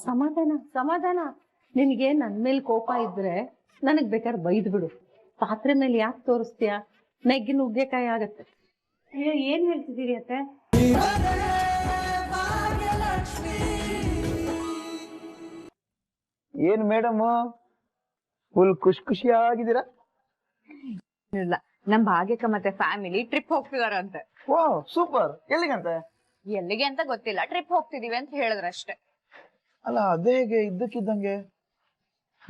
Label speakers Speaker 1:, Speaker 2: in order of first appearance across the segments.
Speaker 1: ಸಮಾಧಾನ ಸಮಾಧಾನ. ನಿನಗೆ ನನ್ ಮೇಲೆ ಕೋಪ ಇದ್ರೆ ನನಗ್ ಬೇಕಾದ್ರೆ ಬೈದ್ ಬಿಡು. ಪಾತ್ರೆ ಮೇಲೆ ಯಾಕೆ ತೋರಿಸ್ತೀಯ? ನೆಗ್ಗಿನ ನುಗ್ಗೆಕಾಯಿ ಆಗತ್ತೆ.
Speaker 2: ಅಯ್ಯೋ ಏನ್ ಹೇಳ್ತಿದ್ದೀರಿ ಅತ್ತೆ?
Speaker 3: ಏನ್ ಮೇಡಮ್ ಫುಲ್ ಖುಷಿಯಾಗಿದ್ದೀರಾ?
Speaker 4: ಇಲ್ಲ, ನಮ್ ಭಾಗ್ಯಕ್ಕ ಮತ್ತೆ ಫ್ಯಾಮಿಲಿ ಟ್ರಿಪ್ ಹೋಗ್ತಿದಾರಂತೆ.
Speaker 3: ಓ ಸೂಪರ್. ಎಲ್ಲಿಗಂತೆ?
Speaker 4: ಎಲ್ಲಿಗೆ ಅಂತ ಗೊತ್ತಿಲ್ಲ, ಟ್ರಿಪ್ ಹೋಗ್ತಿದೀವಿ ಅಂತ ಹೇಳಿದ್ರಷ್ಟೇ.
Speaker 3: ಅಲ್ಲ ಅದೇಗೆ ಇದ್ದಕ್ಕಿದ್ದಂಗೆ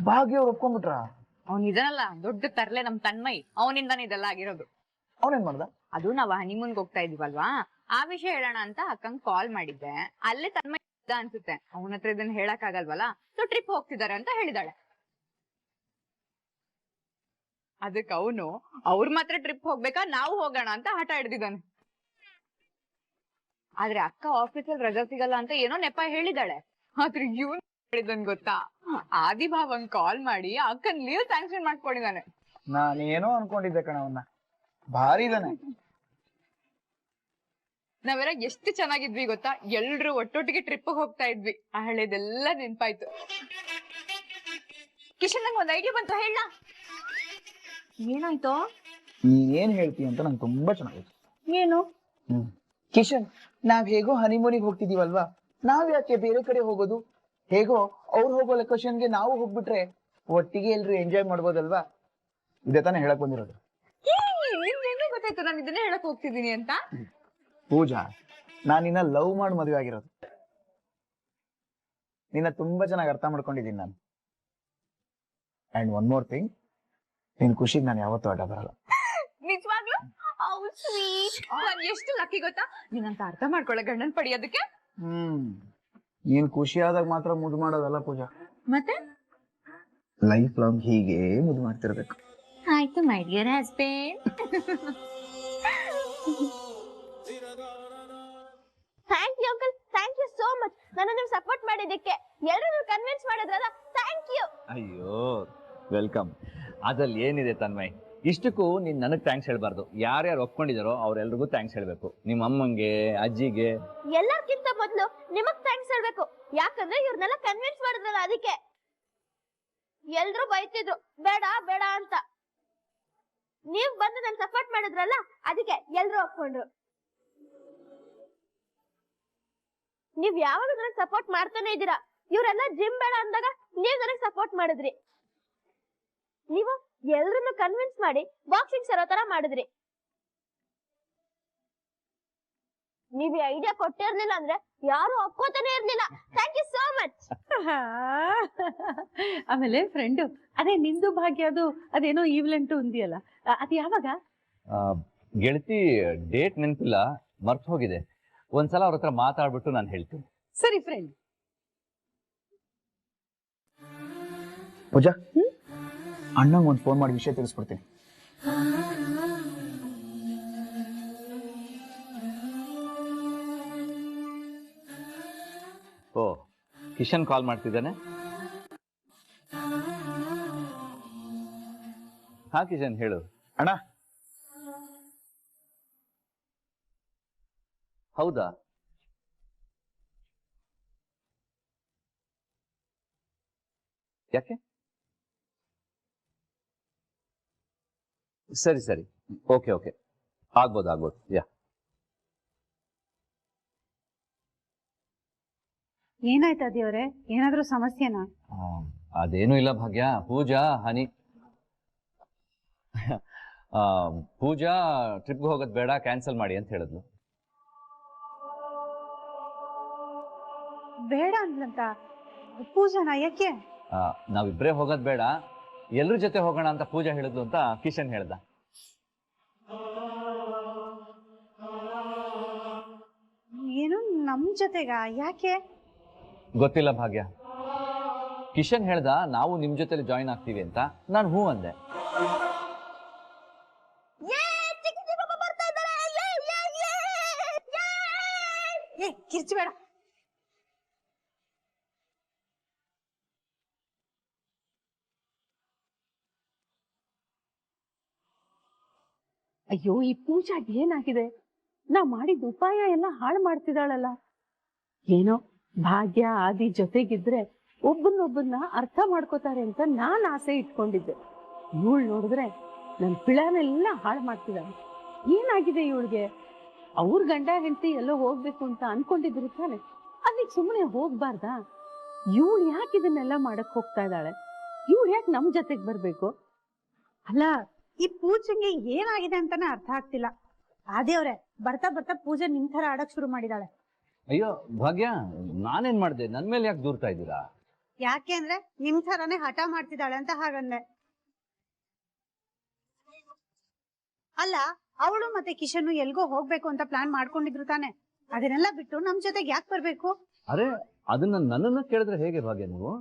Speaker 3: ಭಾಗ್ಯ ಅವ್ರು ಒಪ್ಕೊಂಡ್ಬಿಟ್ರ?
Speaker 4: ಅವ್ನ್ ಇದನ್ನಲ್ಲ ದೊಡ್ಡ ತರ್ಲೆ ನಮ್ ತನ್ಮಯ್, ಅವನಿಂದಾನೇ ಇದೆಲ್ಲ ಆಗಿರೋದು.
Speaker 3: ಅವನೇನ್ ಮಾಡ್ದ?
Speaker 4: ಅದು ನಾವ್ ಹನಿಮೂನ್ಗೆ ಹೋಗ್ತಾ ಇದೀವಲ್ವಾ, ಆ ವಿಷಯ ಹೇಳೋಣ ಅಂತ ಅಕ್ಕಂಗ್ ಕಾಲ್ ಮಾಡಿದ್ದೆ. ಅಲ್ಲೇ ತನ್ಮಯ್ ಇದ್ದ ಅನ್ಸುತ್ತೆ. ಅವನ ಹತ್ರ ಇದನ್ನ ಹೇಳಕ್ ಆಗಲ್ವಲ್ಲ, ಸೊ ಟ್ರಿಪ್ ಹೋಗ್ತಿದಾರೆ ಅಂತ ಹೇಳಿದಾಳೆ. ಅದಕ್ಕೆ ಅವನು ಅವ್ರ ಮಾತ್ರ ಟ್ರಿಪ್ ಹೋಗ್ಬೇಕಾ ನಾವು ಹೋಗೋಣ ಅಂತ ಹಠ ಹಿಡ್ದಿದ್ದಾನೆ. ಆದ್ರೆ ಅಕ್ಕ ಆಫೀಸಲ್ಲಿ ರಜಾ ಸಿಗಲ್ಲ ಅಂತ ಏನೋ ನೆಪ ಹೇಳಿದಾಳೆ. ಆದ್ರೆ ಇವ್ನು ಹೇಳಿದನ್ ಗೊತ್ತಾ, ಆದಿಭಾವಂಗ್ ಕಾಲ್ ಮಾಡಿ ಅಕ್ಕನ್ ಲೀವ್ ಸ್ಯಾಂಕ್ಷನ್ ಮಾಡ್ಕೊಂಡಿದ್ದಾನೆ.
Speaker 3: ನಾನೇನೋ ಅನ್ಕೊಂಡಿದ್ದೆ ಕಣ, ಅವನ್ನ ಭಾರಿ ಇದಾನೆ.
Speaker 4: ನಾವೆಲ್ಲ ಎಷ್ಟು ಚೆನ್ನಾಗಿದ್ವಿ ಗೊತ್ತಾ, ಎಲ್ರು ಒಟ್ಟೊಟ್ಟಿಗೆ ಟ್ರಿಪ್ ಹೋಗ್ತಾ ಇದ್ವಿ. ಆ ಹಳೆದೆಲ್ಲ ನೆನ್ಪಾಯ್ತು. ಕಿಶನ್, ನಂಗೆ ಒಂದ್ ಐಡಿಯಾ ಬಂತು, ಹೇಳ.
Speaker 2: ಏನಾಯ್ತು?
Speaker 3: ನೀನ್ ಏನ್ ಹೇಳ್ತೀಯ ಅಂತ ನಂಗೆ ತುಂಬಾ ಚೆನ್ನಾಗಿತ್ತು.
Speaker 2: ಏನು?
Speaker 3: ಕಿಶನ್, ನಾವ್ ಹೇಗೋ ಹನಿಮೂನಿಗೆ ಹೋಗ್ತಿದೀವಲ್ವಾ, ನಾವ್ ಯಾಕೆ ಬೇರೆ ಕಡೆ ಹೋಗೋದು? ಹೇಗೋ ಅವ್ರು ಹೋಗೋ ಲೊಕೇಶನ್ಗೆ ನಾವು ಹೋಗ್ಬಿಟ್ರೆ ಒಟ್ಟಿಗೆ ಎಲ್ರು ಎಂಜಾಯ್ ಮಾಡ್ಬೋದಲ್ವಾ? ಇದೇ ತಾನೇ ಹೇಳಕ್ ಬಂದಿರೋದು.
Speaker 4: ನಿನ್ಗೆ ಗೊತ್ತಾಯ್ತು ನಾನು ಇದನ್ನೇ ಹೇಳಕ್ ಹೋಗ್ತಿದ್ದೀನಿ ಅಂತ?
Speaker 3: ಪೂಜಾ, ನಾನಿನ್ನ ಲವ್ ಮಾಡಿ ಮದುವೆ ಆಗಿರೋದು. ನಿನ್ನ ತುಂಬಾ ಚೆನ್ನಾಗಿ ಅರ್ಥ ಮಾಡ್ಕೊಂಡಿದ್ದೀನಿ ನಾನು. ಅಂಡ್ ಒನ್ ಮೋರ್ ಥಿಂಗ್, ನಿನ್ ಖುಷಿಗೆ ನಾನು ಯಾವತ್ತೂ ಅಡ್ಡ ಬರಲ್ಲ.
Speaker 4: ನಿಜವಾಗ್ಲೂ? ನಾನ್ ಎಷ್ಟು ಲಕ್ಕಿ ಗೊತ್ತಾ, ನೀನಂತ ಅರ್ಥ ಮಾಡ್ಕೊಳ್ಳೋ ಗಂಡನ್ ಪಡಿಯೋದಕ್ಕೆ.
Speaker 3: ನೀನ್ ಖುಷಿ ಆದಾಗ ಮಾತ್ರ ಮುದ್ದು ಮಾಡೋದಲ್ಲ ಪೂಜಾ,
Speaker 4: ಮತ್ತೆ
Speaker 3: ಲೈಫ್ ಲಾಂಗ್ ಹೀಗೆ ಮುದ್ದು ಮಾಡ್ತಿರ್ಬೇಕು.
Speaker 4: ಆಯ್ತು my dear husband.
Speaker 2: Thank you uncle, thank you so much. ನನ್ನ ನೀವು ಸಪೋರ್ಟ್ ಮಾಡಿದ್ದಕ್ಕೆ, ಎಲ್ಲರೂ ಕನ್ವಿನ್ಸ್ ಮಾಡಿದ್ರಲ್ಲ, ಥ್ಯಾಂಕ್ ಯು.
Speaker 5: ಅಯ್ಯೋ ವೆಲ್ಕಮ್. ಅದ್ರಲ್ಲಿ ಏನಿದೆ ತನ್ಮಯ್, ಇಷ್ಟಕ್ಕೂ ನೀನ್ ನನಗ್ ಥ್ಯಾಂಕ್ಸ್ ಹೇಳ್ಬಾರ್ದು. ಯಾರ್ಯಾರು ಒಪ್ಕೊಂಡಿದಾರೋ ಅವ್ರೆಲ್ರಿಗೂ ಥ್ಯಾಂಕ್ಸ್ ಹೇಳ್ಬೇಕು. ನಿಮ್ಮ ಅಮ್ಮಂಗೆ, ಅಜ್ಜಿಗೆ,
Speaker 2: ಎಲ್ಲರ್ಕಿಂತ ಮೊದ್ಲು ನಿಮಗ್ ಥ್ಯಾಂಕ್ಸ್ ಹೇಳ್ಬೇಕು. ಯಾಕಂದ್ರೆ ಇವ್ರನ್ನೆಲ್ಲ ಕನ್ವಿನ್ಸ್ ಮಾಡಿದ್ರಲ್ಲ, ಅದಕ್ಕೆ. ಎಲ್ರು ಬೈತಿದ್ರು ಬೇಡ ಬೇಡ ಅಂತ, ನೀವ್ ಬಂದು ನನ್ ಸಪೋರ್ಟ್ ಮಾಡಿದ್ರಲ್ಲ, ಅದಕ್ಕೆ ಎಲ್ರು ಒಪ್ಕೊಂಡ್ರು. ನೀವ್ ಯಾವಾಗ ನನಗ್ ಸಪೋರ್ಟ್ ಮಾಡ್ತಾನೆ ಇದ್ದೀರಾ. ಇವ್ರೆಲ್ಲ ಜಿಮ್ ಬೇಡ ಅಂದಾಗ ನೀವ್ ನನಗ್ ಸಪೋರ್ಟ್ ಮಾಡಿದ್ರಿ. ನೀವು ಎಲ್ರನ್ನು ಕನ್ವಿನ್ಸ್ ಮಾಡಿ ಬಾಕ್ಸಿಂಗ್ ಸರೋ ತರ ಮಾಡಿದ್ರಿ. ನೀವ್ ಈ ಐಡಿಯಾ ಕೊಟ್ಟಿರ್ಲಿಲ್ಲ ಅಂದ್ರೆ ಯಾರು ಒಪ್ಕೋತಾನೆ ಇರ್ಲಿಲ್ಲ. Thank you so much.
Speaker 1: ಆಮೇಲೆ ಫ್ರೆಂಡು, ಅದೇ ನಿಂದು ಭಾಗ್ಯ ಅದೇನೋ ಈವೆಂಟ್ ಅಂದಿಯಲ್ಲ, ಅದು ಯಾವಾಗ?
Speaker 5: ಗೆಳತಿ ಡೇಟ್ ನೆನಪಿಲ್ಲ, ಮರ್ತು ಹೋಗಿದೆ. ಒಂದ್ಸಲ ಅವ್ರ ಹತ್ರ ಮಾತಾಡ್ಬಿಟ್ಟು ನಾನು ಹೇಳ್ತೀನಿ.
Speaker 1: ಸರಿ ಫ್ರೆಂಡ್.
Speaker 3: ಪೂಜಾ, ಅಣ್ಣಂಗ್ ಒಂದು ಫೋನ್ ಮಾಡಿ ವಿಷಯ ತಿಳಿಸ್ಕೊಡ್ತೀನಿ.
Speaker 5: ಓ, ಕಿಶನ್ ಕಾಲ್ ಮಾಡ್ತಿದ್ದಾನೆ. ಹಾ ಕಿಶನ್, ಹೇಳು.
Speaker 3: ಅಣ್ಣ,
Speaker 5: ಹೌದಾ? ಯಾಕೆ? ಸರಿ ಸರಿ, ಓಕೆ ಓಕೆ, ಆಗ್ಬೋದು. ಯಾ,
Speaker 2: ಏನಾಯ್ತಾ ದೇವ್ರೆ? ಏನಾದ್ರೂ ಸಮಸ್ಯೆನಾ?
Speaker 5: ಅದೇನು ಇಲ್ಲ ಭಾಗ್ಯ. ಪೂಜಾ ಪೂಜಾ ಟ್ರಿಪ್ಗೆ ಹೋಗೋದ್ ಬೇಡ, ಕ್ಯಾನ್ಸಲ್ ಮಾಡಿ ಅಂತ ಹೇಳಿದ್ಲು.
Speaker 2: ಬೇಡ ಅಂದ್ಲಂತ ಪೂಜಾನ? ಯಾಕೆ?
Speaker 5: ನಾವಿಬ್ರೇ ಹೋಗೋದ್ ಬೇಡ, ಎಲ್ರ ಜೊತೆ ಹೋಗೋಣ ಅಂತ ಪೂಜಾ ಹೇಳಿದ್ಲು ಅಂತ ಕಿಶನ್ ಹೇಳ್ದ.
Speaker 2: ಏನು ನಮ್ ಜೊತೆಗ? ಯಾಕೆ?
Speaker 5: ಗೊತ್ತಿಲ್ಲ ಭಾಗ್ಯ. ಕಿಶನ್ ಹೇಳ್ದ ನಾವು ನಿಮ್ ಜೊತೆಲಿ ಜಾಯಿನ್ ಆಗ್ತೀವಿ ಅಂತ. ನಾನು ಹೂ ಅಂದೆ.
Speaker 2: ಕಿರ್ಚಬೇಡ.
Speaker 1: ಅಯ್ಯೋ, ಈ ಪೂಜಾಗ್ ಏನಾಗಿದೆ? ನಾ ಮಾಡಿದ ಉಪಾಯ ಎಲ್ಲ ಹಾಳು ಮಾಡ್ತಿದ್ದಾಳಲ್ಲ. ಏನೋ ಭಾಗ್ಯ ಆದಿ ಜೊತೆಗಿದ್ರೆ ಒಬ್ಬನ್ನೊಬ್ಬನ್ನ ಅರ್ಥ ಮಾಡ್ಕೋತಾರೆ ಅಂತ ನಾನ್ ಆಸೆ ಇಟ್ಕೊಂಡಿದ್ದೆ. ಇವಳು ನೋಡಿದ್ರೆ ನನ್ ಪಿಳನೆಲ್ಲ ಹಾಳು ಮಾಡ್ತಿದ್ದಾಳೆ. ಏನಾಗಿದೆ ಇವಳಿಗೆ? ಅವ್ರ ಗಂಡ ಹೆಂಡತಿ ಎಲ್ಲೋ ಹೋಗ್ಬೇಕು ಅಂತ ಅನ್ಕೊಂಡಿದ್ರು ತಾನೆ, ಅಲ್ಲಿಗೆ ಸುಮ್ಮನೆ ಹೋಗ್ಬಾರ್ದಾ? ಇವಳು ಯಾಕೆ ಇದನ್ನೆಲ್ಲ ಮಾಡಕ್ ಹೋಗ್ತಾ ಇದ್ದಾಳೆ? ಇವಳು ಯಾಕೆ ನಮ್ ಜೊತೆಗ್ ಬರ್ಬೇಕು?
Speaker 6: ಅಲ್ಲ, ಈ ಪೂಜೆಗೆ ಏನಾಗಿದೆ ಅಂತಾನೆ ಅರ್ಥ ಆಗ್ತಿಲ್ಲ. ಆದೇವ್ರೆ ಬರ್ತಾ ಬರ್ತಾ ಪೂಜೆ ನಿಮ್ ತರ ಆಡಕ್ ಶುರು ಮಾಡಿದಾಳೆ.
Speaker 5: ಅಯ್ಯೋ ಭಾಗ್ಯ, ನಾನೇನ್ ಮಾಡ್ದೆ? ನನ್ ಮೇಲೆ ಯಾಕೆ ದೂರ್ತಾ ಇದ್ದೀರಾ?
Speaker 6: ಯಾಕೆ ಅಂದ್ರೆ ನಿಮ್ ತರಾನೇ ಹಠ ಮಾಡ್ತಿದ್ದಾಳೆ ಅಂತ ಹಾಗಂದೆ. ಅಲ್ಲ, ಅವಳು ಮತ್ತೆ ಕಿಶನ್ ಎಲ್ಗೋ ಹೋಗ್ಬೇಕು ಅಂತ ಪ್ಲಾನ್ ಮಾಡ್ಕೊಂಡಿದ್ರು ತಾನೆ, ಅದನ್ನೆಲ್ಲ ಬಿಟ್ಟು ನಮ್ ಜೊತೆಗೆ ಯಾಕೆ ಬರ್ಬೇಕು?
Speaker 5: ಅರೆ, ಅದನ್ನ ನನ್ನನ್ನ ಕೇಳಿದ್ರೆ ಹೇಗೆ ಭಾಗ್ಯ ನೀವು?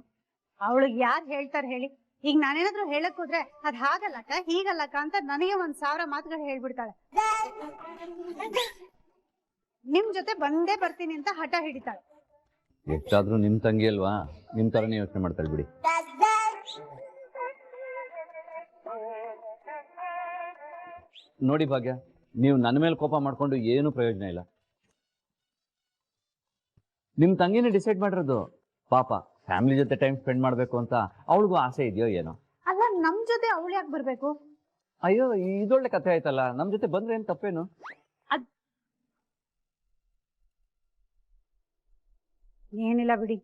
Speaker 6: ಅವಳಿಗೆ ಯಾರು ಹೇಳ್ತಾರೆ ಹೇಳಿ? ಈಗ ನಾನೇನಾದ್ರೂ ಹೇಳಕ್ ಹೋದ್ರೆ ಅದ್ ಹಾಗಲ್ಲಕ್ಕ ಹೀಗಲ್ಲಕ್ಕ ಅಂತ ನನಗೆ 1000 ಮಾತುಗಳು ಹೇಳ್ಬಿಡ್ತಾಳೆ. ನಿಮ್ ಜೊತೆ ಬಂದೇ ಬರ್ತೀನಿ ಅಂತ ಹಠ ಹಿಡಿತಾಳೆ.
Speaker 5: ಎಷ್ಟಾದ್ರೂ ನಿಮ್ ತಂಗಿ ಅಲ್ವಾ, ನಿಮ್ ತರನೇ ಯೋಚನೆ ಮಾಡ್ತಾಳೆ ಬಿಡಿ. ನೋಡಿ ಭಾಗ್ಯ, ನೀವು ನನ್ನ ಮೇಲೆ ಕೋಪ ಮಾಡ್ಕೊಂಡು ಏನು ಪ್ರಯೋಜನ ಇಲ್ಲ. ನಿಮ್ ತಂಗಿನೇ ಡಿಸೈಡ್ ಮಾಡಿರೋದು. ಪಾಪ ಫ್ಯಾಮಿಲಿ ಜೊತೆ ಟೈಮ್ ಸ್ಪೆಂಡ್ ಮಾಡ್ಬೇಕು ಅಂತ ಅವಳಿಗೂ ಆಸೆ ಇದೆಯೋ ಏನೋ.
Speaker 6: ಅಲ್ಲ, ನಮ್ ಜೊತೆ ಅವಳು ಯಾಕೆ ಬರ್ಬೇಕು?
Speaker 5: ಅಯ್ಯೋ, ಇದೊಳ್ಳೆ ಕಥೆ ಆಯ್ತಲ್ಲ. ನಮ್ ಜೊತೆ ಬಂದ್ರೆ ಏನ್ ತಪ್ಪೇನು?
Speaker 6: ಏನಿಲ್ಲ ಬಿಡಿ.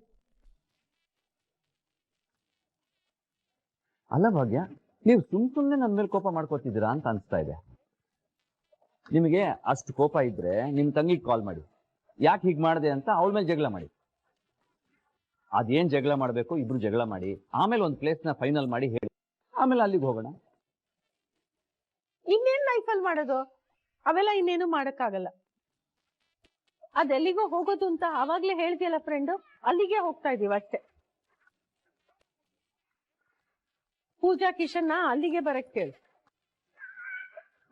Speaker 5: ಅಲ್ಲ ಭಾಗ್ಯ, ನೀವು ಸುಮ್ನೆ ನನ್ನ ಮೇಲೆ ಕೋಪ ಮಾಡ್ಕೋತಿದ್ದೀರಾ ಅಂತ ಅನ್ಸ್ತಾ ಇದೆ. ನಿಮಗೆ ಅಷ್ಟು ಕೋಪ ಇದ್ರೆ ನಿಮ್ ತಂಗಿಗೆ ಕಾಲ್ ಮಾಡಿ, ಯಾಕೆ ಹೀಗ್ ಮಾಡಿದೆ ಅಂತ ಅವಳ ಮೇಲೆ ಜಗಳ ಮಾಡಿ. ಅದೇನ್ ಜಗಳ ಮಾಡ್ಬೇಕು ಇಬ್ರು ಜಗಳ ಮಾಡಿ, ಆಮೇಲೆ ಒಂದು ಪ್ಲೇಸ್ನ ಫೈನಲ್ ಮಾಡಿ ಹೇಳಿ, ಆಮೇಲೆ ಅಲ್ಲಿಗೆ ಹೋಗೋಣ.
Speaker 1: ಇನ್ನೇನ್ ಲೈಫಲ್ಲಿ ಮಾಡೋದು? ಅವೆಲ್ಲ ಇನ್ನೇನು ಮಾಡಕ್ಕಾಗಲ್ಲ. ಅದೆಲ್ಲಿಗೋ ಹೋಗೋದು ಅಂತ ಅವಾಗ್ಲೇ ಹೇಳ್ತಿಯಲ್ಲ ಫ್ರೆಂಡು, ಅಲ್ಲಿಗೆ ಹೋಗ್ತಾ ಇದೀವಿ ಅಷ್ಟೇ. ಪೂಜಾ ಕಿಶನ್ನ ಅಲ್ಲಿಗೆ ಬರಕ್ ಕೇಳು.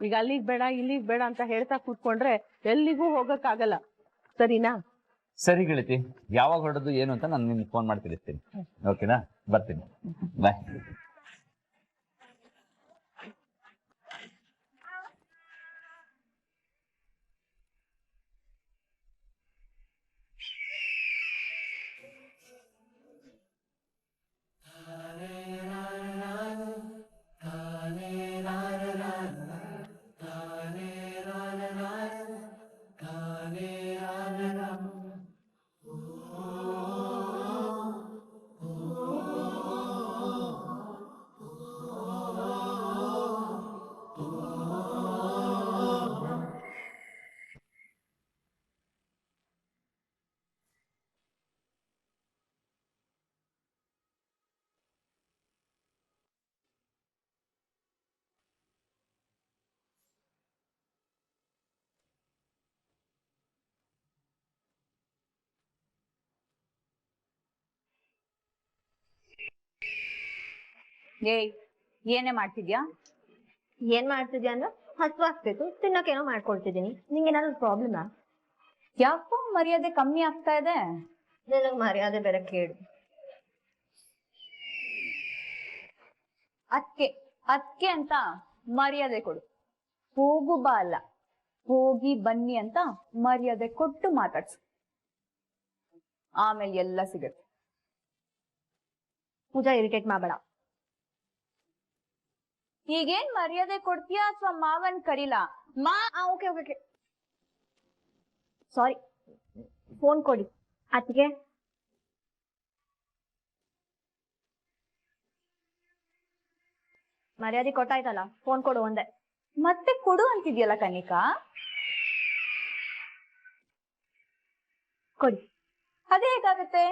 Speaker 1: ಈಗ ಅಲ್ಲಿಗ್ ಬೇಡ ಇಲ್ಲಿಗ್ ಬೇಡ ಅಂತ ಹೇಳ್ತಾ ಕೂತ್ಕೊಂಡ್ರೆ ಎಲ್ಲಿಗೂ ಹೋಗಕ್ಕಾಗಲ್ಲ, ಸರಿನಾ?
Speaker 5: ಸರಿ ಗೆಳತಿ, ಯಾವಾಗ ಹೊರಡೋದು ಏನು ಅಂತ ನಾನು ನಿಮ್ಗೆ ಫೋನ್ ಮಾಡಿ ತಿಳಿಸ್ತೀನಿ. ಓಕೆನಾ? ಬರ್ತೀನಿ, ಬಾಯ್.
Speaker 4: ಏಯ್, ಏನೇ ಮಾಡ್ತಿದ್ಯಾ?
Speaker 2: ಏನ್ ಮಾಡ್ತಿದ್ಯಾ ಅಂದ್ರೆ ಹಸ್ವಾಗ್ತಿತ್ತು, ತಿನ್ನೋಕೇನೋ ಮಾಡ್ಕೊಳ್ತಿದ್ದೀನಿ. ನಿಂಗೇನಾದ್ರು ಪ್ರಾಬ್ಲಮಾ?
Speaker 4: ಯಾಕೋ ಮರ್ಯಾದೆ ಕಮ್ಮಿ ಆಗ್ತಾ ಇದೆ.
Speaker 2: ನಿನಗ್ ಮರ್ಯಾದೆ ಬೇರೆ ಕೇಳು.
Speaker 4: ಅದ್ಕೆ ಅಂತ ಮರ್ಯಾದೆ ಕೊಡು. ಹೋಗು ಬಾ ಅಲ್ಲ, ಹೋಗಿ ಬನ್ನಿ ಅಂತ ಮರ್ಯಾದೆ ಕೊಟ್ಟು ಮಾತಾಡ್ಸು. ಆಮೇಲೆ ಎಲ್ಲ ಸಿಗತ್ತೆ.
Speaker 2: ಪೂಜಾ ಇರಿಟೇಟ್ ಮಾಡಬೇಡ.
Speaker 4: ಈಗೇನ್ ಮರ್ಯಾದೆ ಕೊಡ್ತೀಯಾ ಅಥವಾ ಮಾವನ್ ಕರಿಲಾ?
Speaker 2: ಓಕೆ ಓಕೆ, ಸಾರಿ. ಫೋನ್ ಕೊಡಿ ಅತ್ತಿಗೆ. ಮರ್ಯಾದೆ ಕೊಟ್ಟಾಯ್ತಲ್ಲ, ಫೋನ್ ಕೊಡು ಒಂದೇ.
Speaker 4: ಮತ್ತೆ ಕೊಡು ಅಂತಿದ್ಯಲ್ಲ ಕನಿಕಾ.
Speaker 2: ಕೊಡಿ.
Speaker 4: ಅದೇ ಹೇಗಾಗತ್ತೆ?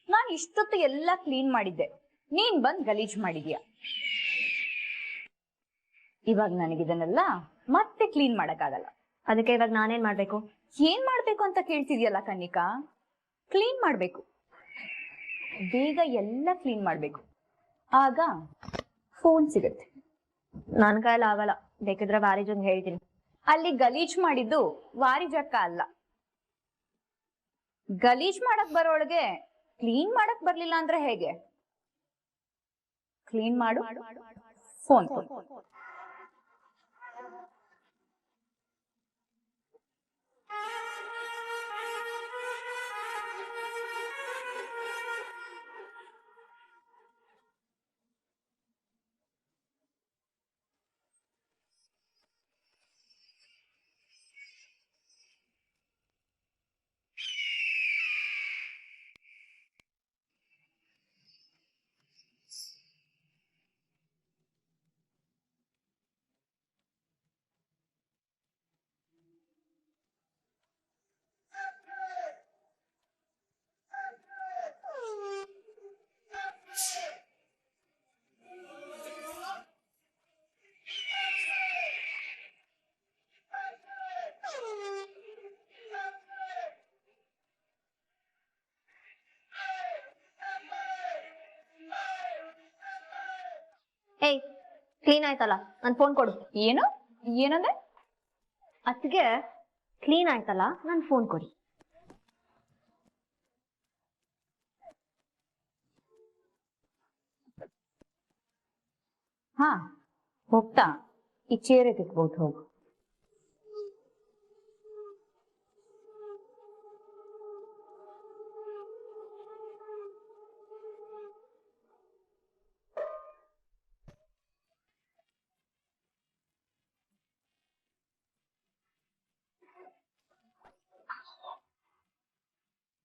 Speaker 4: ನಾನ್ ಇಷ್ಟೊತ್ತು ಎಲ್ಲ ಕ್ಲೀನ್ ಮಾಡಿದ್ದೆ, ನೀನ್ ಬಂದ್ ಗಲೀಜ್ ಮಾಡಿದ್ಯಾ. ಇವಾಗ ನನಗಿದನ್ನೆಲ್ಲ ಮತ್ತೆ ಕ್ಲೀನ್ ಮಾಡಕ್ಕಾಗಲ್ಲ.
Speaker 2: ಅದಕ್ಕೆ ಇವಾಗ ನಾನೇನ್ ಮಾಡ್ಬೇಕು?
Speaker 4: ಏನ್ ಮಾಡ್ಬೇಕು ಅಂತ ಕೇಳ್ತಿದ್ಯಲ್ಲ ಕನ್ನಿಕಾ. ಕ್ಲೀನ್ ಮಾಡ್ಬೇಕು, ಬೇಗ ಎಲ್ಲ ಕ್ಲೀನ್ ಮಾಡ್ಬೇಕು, ಆಗ ಫೋನ್ ಸಿಗತ್ತೆ.
Speaker 2: ನನ್ ಕೈಯಲ್ಲಿ ಆಗಲ್ಲ, ಬೇಕಿದ್ರೆ ವಾರಿಜಂಗ್ ಹೇಳ್ತೀನಿ.
Speaker 4: ಅಲ್ಲಿ ಗಲೀಜ್ ಮಾಡಿದ್ದು ವಾರಿಜಕ್ಕ ಅಲ್ಲ. ಗಲೀಜ್ ಮಾಡಕ್ ಬರೋಳಗೆ ಕ್ಲೀನ್ ಮಾಡಕ್ ಬರ್ಲಿಲ್ಲ ಅಂದ್ರೆ ಹೇಗೆ? ಕ್ಲೀನ್ ಮಾಡು, ಫೋನ್ ಕೊಡು.
Speaker 2: ಏಯ್ ಕ್ಲೀನ್ ಆಯ್ತಲ್ಲ ನನ್ ಫೋನ್ ಕೊಡು.
Speaker 4: ಏನು ಏನಂದ್ರೆ?
Speaker 2: ಅತ್ತಿಗೆ ಕ್ಲೀನ್ ಆಯ್ತಲ್ಲ ನನ್ ಫೋನ್ ಕೊಡಿ.
Speaker 4: ಹಾ ಹೋಗ್ತಾ ಈ ಚೇರೆ ತಿಕ್ಬಹುದು ಹೋಗು.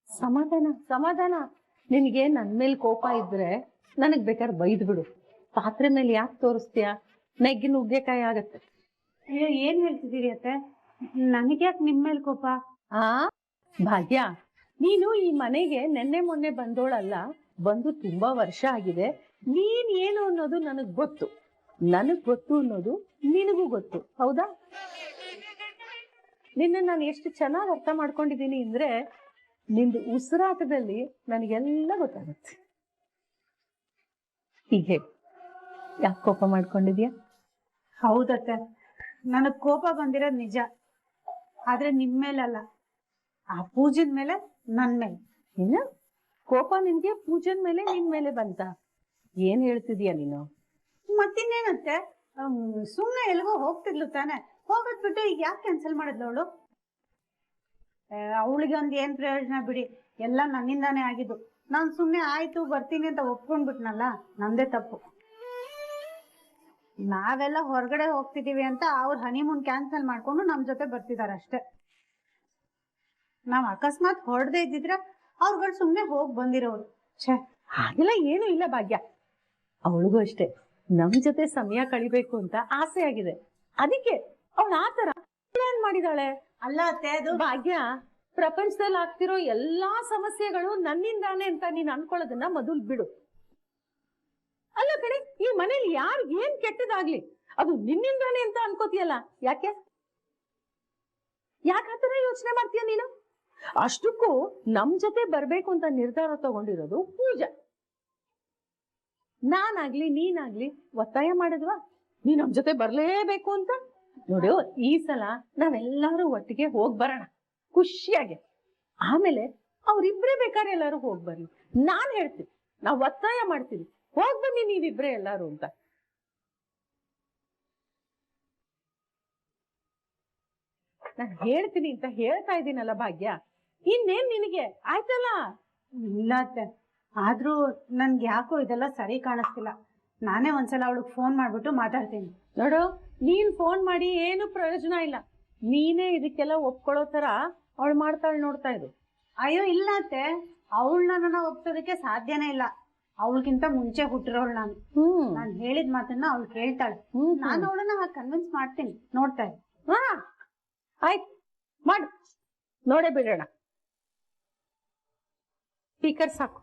Speaker 1: ಸಮಾಧಾನ ಸಮಾಧಾನ. ನಿನಗೆ ನನ್ ಮೇಲೆ ಕೋಪ ಇದ್ರೆ ನನಗ್ ಬೇಕಾದ್ರೆ ಬೈದ್ ಬಿಡು. ಪಾತ್ರೆ ಮೇಲೆ ಯಾಕೆ ತೋರಿಸ್ತೀಯ? ನೆಗ್ಗಿ ನುಗ್ಗೆಕಾಯಿ ಆಗತ್ತೆ.
Speaker 6: ಅಯ್ಯೋ ಏನ್ ಹೇಳ್ತಿದ್ದೀರಿ ಅತ್ತೆ? ನನಗ್ಯಾಕೆ ನಿಮ್ ಮೇಲೆ ಕೋಪ?
Speaker 1: ಆ ಭಾಗ್ಯ, ನೀನು ಈ ಮನೆಗೆ ನೆನ್ನೆ ಮೊನ್ನೆ ಬಂದೋಳಲ್ಲ, ಬಂದು ತುಂಬಾ ವರ್ಷ ಆಗಿದೆ. ನೀನ್ ಏನು ಅನ್ನೋದು ನನಗ್ ಗೊತ್ತು, ನನಗ್ ಗೊತ್ತು ಅನ್ನೋದು ನಿನಗೂ ಗೊತ್ತು, ಹೌದಾ? ನಿನ್ನ ನಾನು ಎಷ್ಟು ಚೆನ್ನಾಗಿ ಅರ್ಥ ಮಾಡ್ಕೊಂಡಿದ್ದೀನಿ ಅಂದ್ರೆ ನಿಂದು ಉಸಿರಾಟದಲ್ಲಿ ನನಗೆಲ್ಲ ಗೊತ್ತಾಗುತ್ತೆ. ಹೀಗೆ ಯಾಕೆ ಕೋಪ ಮಾಡ್ಕೊಂಡಿದ್ಯಾ?
Speaker 6: ಹೌದತ್ತೆ, ನನಗ್ ಕೋಪ ಬಂದಿರೋದ್ ನಿಜ, ಆದ್ರೆ ನಿಮ್ ಮೇಲಲ್ಲ, ಆ ಪೂಜನ್ ಮೇಲೆ, ನನ್ ಮೇಲೆ.
Speaker 1: ಏನ ಕೋಪ ನಿನ್ಗೆ ಪೂಜನ್ ಮೇಲೆ ನಿನ್ ಮೇಲೆ ಬಂತ? ಏನ್ ಹೇಳ್ತಿದ್ಯಾ ನೀನು?
Speaker 6: ಮತ್ತಿನ್ನೇನತ್ತೆ, ಸುಮ್ನೆ ಎಲ್ಗೋ ಹೋಗ್ತಿದ್ಲು ತಾನೆ, ಹೋಗೋದ್ ಬಿಟ್ಟು ಈಗ ಯಾಕೆ ಕ್ಯಾನ್ಸಲ್ ಮಾಡಿದ್ಲು ಅವಳು? ಅವಳಿಗೆ ಒಂದ್ ಏನ್ ಪ್ರಯೋಜನ ಬಿಡಿ, ಎಲ್ಲ ನನ್ನಿಂದಾನೇ ಆಗಿದ್ದು. ನಾನ್ ಸುಮ್ನೆ ಆಯ್ತು ಬರ್ತೀನಿ ಅಂತ ಒಪ್ಕೊಂಡ್ಬಿಟ್ನಲ್ಲ, ನಂದೇ ತಪ್ಪು. ನಾವೆಲ್ಲ ಹೊರಗಡೆ ಹೋಗ್ತಿದೀವಿ ಅಂತ ಅವ್ರ ಹನಿಮೂನ್ ಕ್ಯಾನ್ಸಲ್ ಮಾಡ್ಕೊಂಡು ನಮ್ ಜೊತೆ ಬರ್ತಿದಾರ ಅಷ್ಟೇ. ನಾವ್ ಅಕಸ್ಮಾತ್ ಹೊರಡದೆ ಇದ್ದಿದ್ರೆ ಅವ್ರುಗಳು ಸುಮ್ನೆ ಹೋಗ್ ಬಂದಿರೋರು. ಛೇ,
Speaker 1: ಹಾಗೆಲ್ಲ ಏನು ಇಲ್ಲ ಭಾಗ್ಯ. ಅವಳಿಗೂ ಅಷ್ಟೇ ನಮ್ ಜೊತೆ ಸಮಯ ಕಳಿಬೇಕು ಅಂತ ಆಸೆ ಆಗಿದೆ, ಅದಕ್ಕೆ ಅವಳು ಆತರ ಪ್ಲಾನ್ ಮಾಡಿದಾಳೆ.
Speaker 6: ಅಲ್ಲ ಅತ್ತೆ, ಅದು
Speaker 1: ಭಾಗ್ಯ, ಪ್ರಪಂಚದಲ್ಲಿ ಆಗ್ತಿರೋ ಎಲ್ಲಾ ಸಮಸ್ಯೆಗಳು ನನ್ನಿಂದಾನೆ ಅಂತ ನೀನ್ ಅನ್ಕೊಳ್ಳೋದನ್ನ ಮೊದಲು ಬಿಡು. ಅಲ್ಲ ಕಣೆ, ಈ ಮನೇಲಿ ಯಾರಿಗ್ ಏನ್ ಕೆಟ್ಟದಾಗ್ಲಿ ಅದು ನಿನ್ನಿಂದಾನೆ ಅಂತ ಅನ್ಕೋತಿಯಲ್ಲ, ಯಾಕೆ ಆತರ ಯೋಚನೆ ಮಾಡ್ತೀಯ ನೀನು? ಅಷ್ಟಕ್ಕೂ ನಮ್ ಜೊತೆ ಬರ್ಬೇಕು ಅಂತ ನಿರ್ಧಾರ ತಗೊಂಡಿರೋದು ಪೂಜಾ. ನಾನಾಗ್ಲಿ ನೀನಾಗ್ಲಿ ಒತ್ತಾಯ ಮಾಡಿದ್ವಾ ನೀ ನಮ್ ಜೊತೆ ಬರ್ಲೇಬೇಕು ಅಂತ? ನೋಡು, ಈ ಸಲ ನಾವೆಲ್ಲರೂ ಒಟ್ಟಿಗೆ ಹೋಗ್ ಬರೋಣ ಖುಷಿಯಾಗಿ. ಆಮೇಲೆ ಅವ್ರಿಬ್ರೇ ಬೇಕಾದ್ರೆ ಎಲ್ಲಾರು ಹೋಗ್ ಬರ್ಲಿ. ನಾನ್ ಹೇಳ್ತೀನಿ, ನಾವ್ ಒತ್ತಾಯ ಮಾಡ್ತೀವಿ, ಹೋಗ್ ಬನ್ನಿ ನೀವಿಬ್ರೇ ಎಲ್ಲಾರು ಅಂತ. ನಾನ್ ಹೇಳ್ತೀನಿ ಅಂತ ಹೇಳ್ತಾ ಇದ್ದೀನಲ್ಲ ಭಾಗ್ಯ, ಇನ್ನೇನ್ ನಿನಗೆ ಆಯ್ತಲ್ಲ?
Speaker 6: ಇಲ್ಲ ಅತ್ತೆ, ಆದ್ರೂ ನನ್ಗೆ ಯಾಕೋ ಇದೆಲ್ಲ ಸರಿ ಕಾಣಿಸ್ತಿಲ್ಲ. ನಾನೇ ಒಂದ್ಸಲ ಅವಳಿಗೆ ಫೋನ್ ಮಾಡ್ಬಿಟ್ಟು ಮಾತಾಡ್ತೀನಿ.
Speaker 1: ನೋಡು, ನೀನ್ ಫೋನ್ ಮಾಡಿ ಏನು ಪ್ರಯೋಜನ ಇಲ್ಲ. ನೀನೇ ಇದಕ್ಕೆಲ್ಲ ಒಪ್ಕೊಳ್ಳೋ ತರ ಅವಳು ಮಾಡ್ತಾಳೆ, ನೋಡ್ತಾ ಇರು.
Speaker 6: ಅಯ್ಯೋ ಇಲ್ಲ ಅತ್ತೆ, ಅವಳನ್ನ ನನ್ನ ಒಪ್ಸೋದಕ್ಕೆ ಸಾಧ್ಯನೇ ಇಲ್ಲ. ಅವಳಿಗಿಂತ ಮುಂಚೆ ಹುಟ್ಟಿರೋಳು ನಾನು. ನಾನು ಹೇಳಿದ ಮಾತನ್ನ ಅವಳು ಕೇಳ್ತಾಳೆ. ನಾನು ಅವಳನ್ನ ಕನ್ವಿನ್ಸ್ ಮಾಡ್ತೀನಿ, ನೋಡ್ತಾ ಇರು.
Speaker 1: ಹಾ ಆಯ್ತು, ಮಾಡು, ನೋಡೇ ಬಿಡೋಣ. ಸ್ಪೀಕರ್ ಸಾಕು.